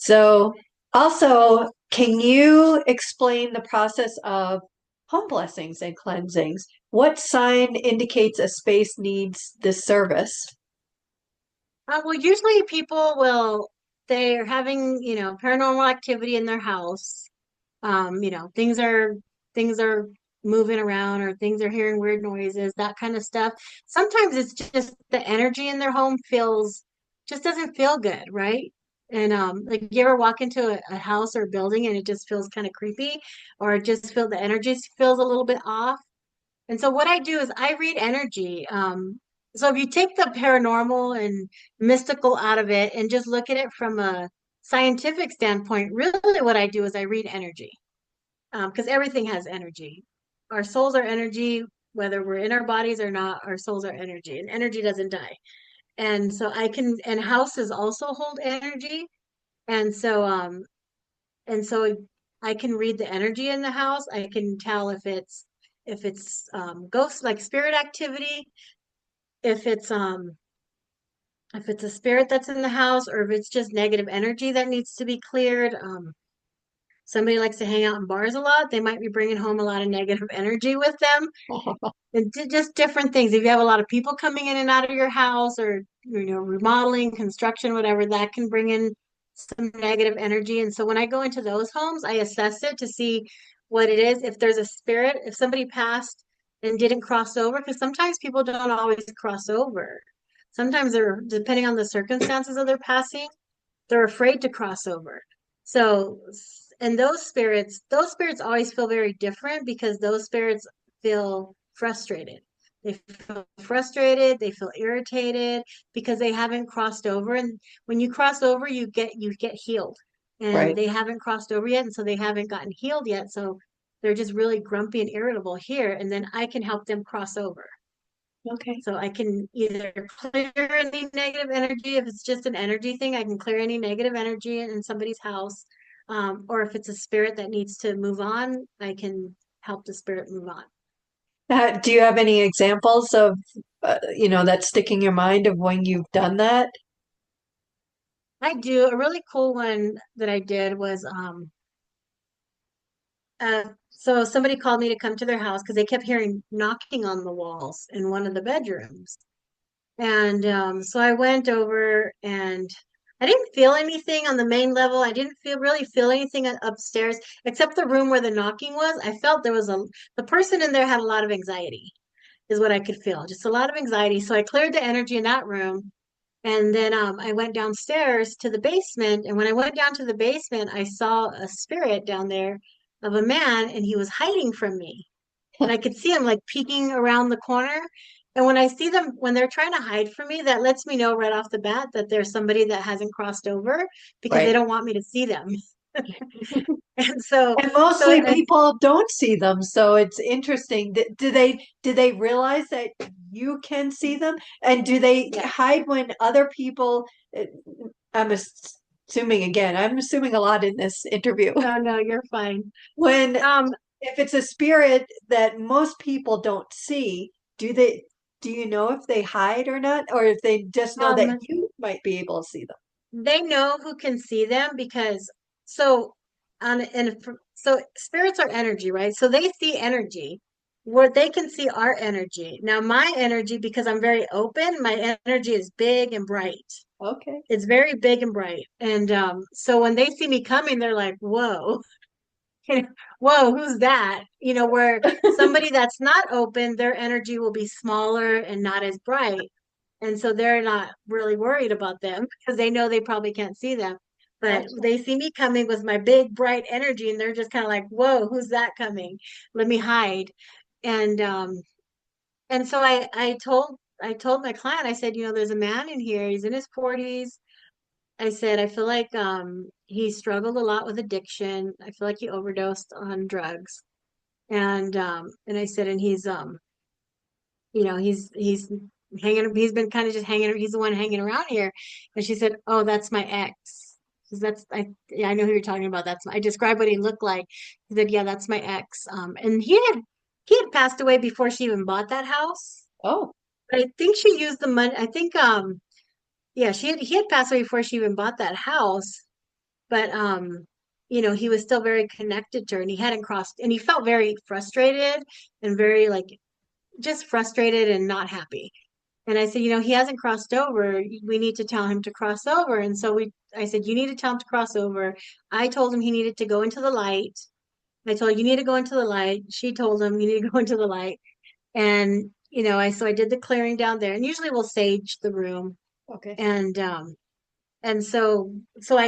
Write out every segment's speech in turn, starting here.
So, also, can you explain the process of home blessings and cleansings? What sign indicates a space needs this service? Well, usually people they're having, paranormal activity in their house. Things are moving around or things are hearing weird noises, that kind of stuff. Sometimes it's just the energy in their home just doesn't feel good, right? And like you ever walk into a house or a building and it just feels kind of creepy, or it just feel the energy feels a little bit off. And so what I do is I read energy. So if you take the paranormal and mystical out of it and just look at it from a scientific standpoint, really what I do is I read energy. Because everything has energy. Our souls are energy, whether we're in our bodies or not, our souls are energy, and energy doesn't die. And houses also hold energy. And so, um, and so I can read the energy in the house. I can tell if it's ghost like spirit activity, if it's a spirit that's in the house, or if it's just negative energy that needs to be cleared. Somebody likes to hang out in bars a lot, they might be bringing home a lot of negative energy with them, and just different things. If you have a lot of people coming in and out of your house, or remodeling, construction, whatever, that can bring in some negative energy. And so when I go into those homes, I assess it to see what it is. If there's a spirit, if somebody passed and didn't cross over, because sometimes people don't always cross over. Sometimes they're, depending on the circumstances of their passing, they're afraid to cross over. So, and those spirits always feel very different because those spirits feel frustrated. They feel frustrated, they feel irritated because they haven't crossed over. And when you cross over, you get healed. And Right. they haven't crossed over yet, and so they haven't gotten healed yet. So they're just really grumpy and irritable here, and then I can help them cross over. Okay. So I can either clear any negative energy. If it's just an energy thing, I can clear any negative energy in somebody's house. Or if it's a spirit that needs to move on, I can help the spirit move on. Do you have any examples of, that stick in your mind of when you've done that? I do. A really cool one that I did was so somebody called me to come to their house because they kept hearing knocking on the walls in one of the bedrooms. And so I went over and I didn't feel anything on the main level. I didn't really feel anything upstairs, except the room where the knocking was. I felt the person in there had a lot of anxiety, is what I could feel. Just a lot of anxiety. So I cleared the energy in that room. And then I went downstairs to the basement. And when I went down to the basement, I saw a spirit down there of a man, and he was hiding from me, and I could see them like peeking around the corner. And when I see them, when they're trying to hide from me, that lets me know right off the bat that there's somebody that hasn't crossed over because they Right. don't want me to see them. And so, And so mostly I, people don't see them, so it's interesting. Do they realize that you can see them? And do they yeah, hide when other people, uh, I'm assuming again, I'm assuming a lot in this interview. no, no, you're fine. When Um, if it's a spirit that most people don't see, do you know if they hide or not, or if they just know that um, you might be able to see them? they know who can see them because so so spirits are energy, right? So they see energy where they can see our energy. Now my energy, because I'm very open, my energy is big and bright. Okay. It's very big and bright. And so when they see me coming, they're like, whoa, whoa, who's that? Where somebody that's not open, their energy will be smaller and not as bright. And so they're not really worried about them because they know they probably can't see them. But Gotcha. they see me coming with my big, bright energy, and they're just kind of like, whoa, who's that coming? Let me hide. And and so I told my client, I said, there's a man in here, he's in his 40s. I said, I feel like he struggled a lot with addiction. I feel like he overdosed on drugs. And I said, and he's been kind of just hanging, he's the one hanging around here. And she said, "Oh, that's my ex." Because yeah, I know who you're talking about. I described what he looked like. He said, "Yeah, that's my ex." And he had passed away before she even bought that house. Oh, But I think she used the money. I think yeah, he had passed away before she even bought that house. but he was still very connected to her, and he hadn't crossed, and he felt very frustrated and very like just frustrated and not happy. And I said, he hasn't crossed over. We need to tell him to cross over. And so I said, you need to tell him to cross over. I told him he needed to go into the light. I told her, you need to go into the light. She told him, you need to go into the light. And, I did the clearing down there, and usually we'll sage the room. Okay. And I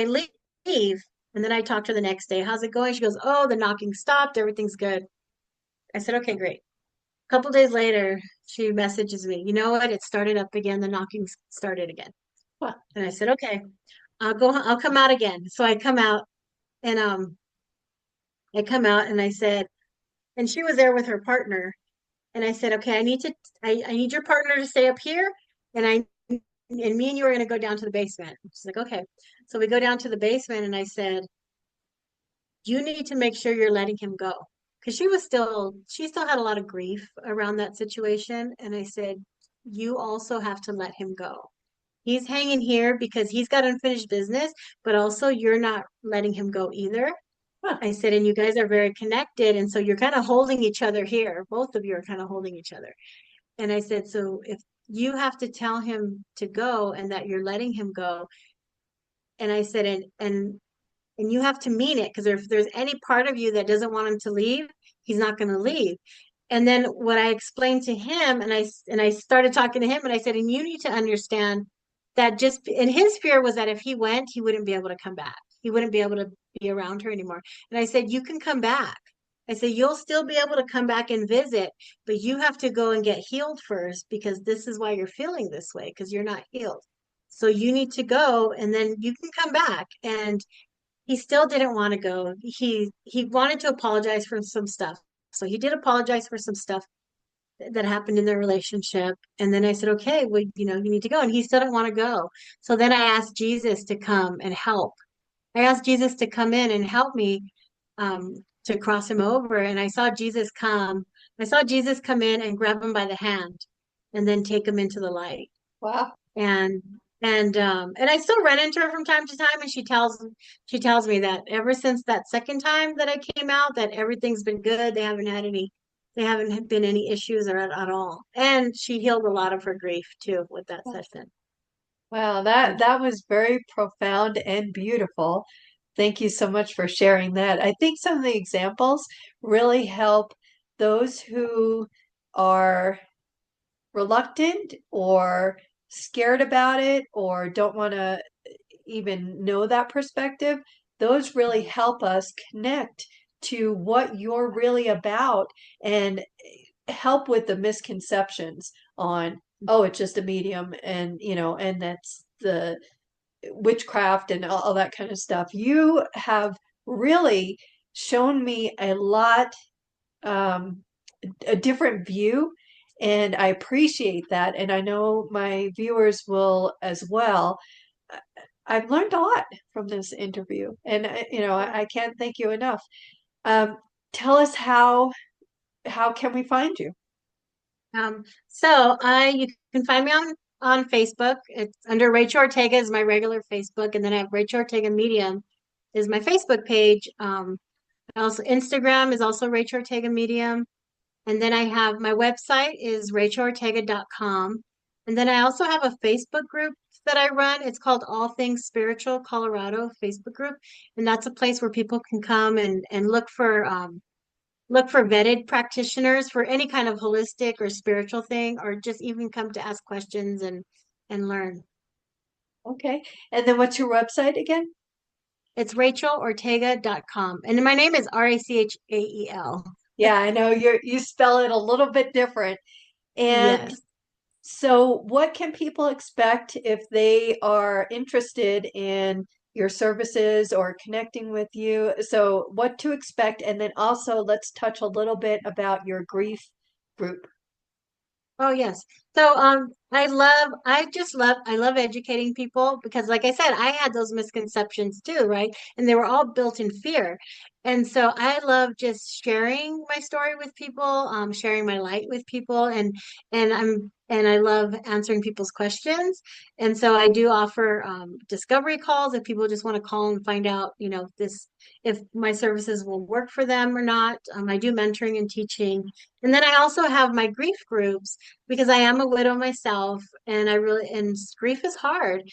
leave, and then I talk to her the next day. How's it going? She goes, oh, the knocking stopped. Everything's good. I said, okay, great. A couple days later, she messages me, you know what? It started up again. The knocking started again. Huh. And I said, okay, I'll come out again. So I come out and and I said, and she was there with her partner. And I said, okay, I need your partner to stay up here. And and me and you are going to go down to the basement. She's like, okay. So we go down to the basement, and I said, you need to make sure you're letting him go. Because she still had a lot of grief around that situation. And I said, you also have to let him go. He's hanging here because he's got unfinished business, but also you're not letting him go either. Huh. I said, and you guys are very connected. And so you're kind of holding each other here. Both of you are kind of holding each other. And I said, so if you have to tell him to go and that you're letting him go. And I said, and you have to mean it, because if there's any part of you that doesn't want him to leave, he's not going to leave. And then what I explained to him, and I started talking to him, and I said, and you need to understand that and his fear was that if he went, he wouldn't be able to come back. He wouldn't be able to be around her anymore. And I said, you can come back. I said, you'll still be able to come back and visit, but you have to go and get healed first, because this is why you're feeling this way, because you're not healed. So you need to go, and then you can come back. And he still didn't want to go. He wanted to apologize for some stuff. So he did apologize for some stuff that happened in their relationship. And then I said, okay, well, you need to go. And he still didn't want to go. So then I asked Jesus to come and help. I asked Jesus to come in and help me to cross him over. And I saw Jesus come. I saw Jesus come in and grab him by the hand and then take him into the light. Wow. and and I still run into her from time to time, and she tells me that ever since that second time that I came out, that everything's been good. They haven't been any issues at all. And she healed a lot of her grief too with that session. Wow, Mm. that was very profound and beautiful. Thank you so much for sharing that. I think some of the examples really help those who are reluctant or scared about it or don't want to even know that perspective. Those really help us connect to what you're really about and help with the misconceptions on, oh, it's just a medium and, and that's the witchcraft and all that kind of stuff. You have really shown me a lot, um, a different view, and I appreciate that. And I know my viewers will as well. I've learned a lot from this interview, and I can't thank you enough. Tell us how can we find you? So you can find me on Facebook. It's under Rachel Ortega is my regular Facebook, and then I have Rachel Ortega Medium is my Facebook page. Also Instagram is also Rachel Ortega Medium. And then I have my website is rachelortega.com. And then I also have a Facebook group that I run. It's called All Things Spiritual Colorado Facebook group. And that's a place where people can come and look for vetted practitioners for any kind of holistic or spiritual thing, or just even come to ask questions and learn. Okay. And then what's your website again? It's rachelortega.com. And my name is Rachael. Yeah, I know you spell it a little bit different. And Yes. so what can people expect if they are interested in your services or connecting with you? So what to expect, and then also let's touch a little bit about your grief group. Oh yes. So I love educating people, because like I said, I had those misconceptions too, right? And they were all built in fear. And so I love just sharing my story with people, sharing my light with people, and I love answering people's questions. And so I do offer discovery calls if people just want to call and find out, if my services will work for them or not. I do mentoring and teaching. And then I also have my grief groups because I am a widow myself and and grief is hard.